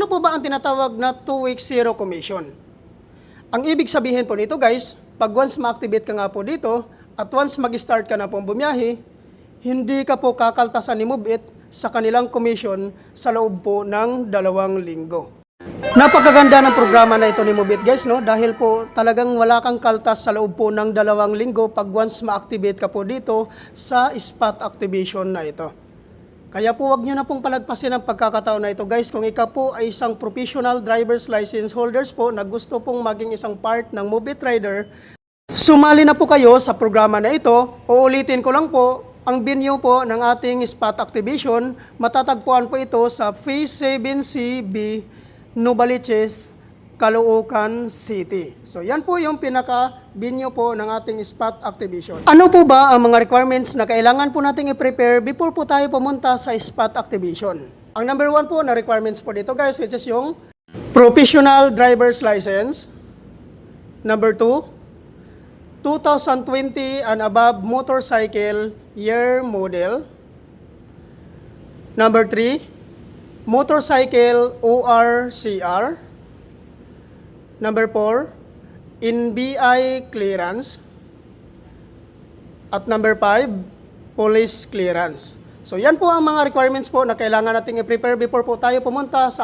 Ano po ba ang tinatawag na 2 week zero commission? Ang ibig sabihin po nito guys, pag once ma-activate ka nga po dito, at once mag-start ka na pong bumiyahe, hindi ka po kakaltasan ni Move It sa kanilang commission sa loob po ng 2 linggo. Napakaganda ng programa na ito ni Move It guys, no? Dahil po talagang wala kang kaltas sa loob po ng 2 linggo pag once ma-activate ka po dito sa spot activation na ito. Kaya po wag nyo na pong palagpasin ang pagkakataon na ito guys kung ikaw po ay isang professional driver's license holders po na gusto pong maging isang part ng Move It Rider. Sumali na po kayo sa programa na ito. Uulitin ko lang po, ang venue po ng ating spot activation, matatagpuan po ito sa Phase 7CB, Novaliches, Caloocan City. So yan po yung pinaka-venue po ng ating spot activation. Ano po ba ang mga requirements na kailangan po nating i-prepare before po tayo pumunta sa spot activation? Ang number 1 po na requirements po dito guys, which is yung professional driver's license. Number 2, 2020 and above motorcycle year model. Number 3, motorcycle ORCR. Number 4, NBI clearance. At number 5, police clearance. So yan po ang mga requirements po na kailangan nating i-prepare before po tayo pumunta sa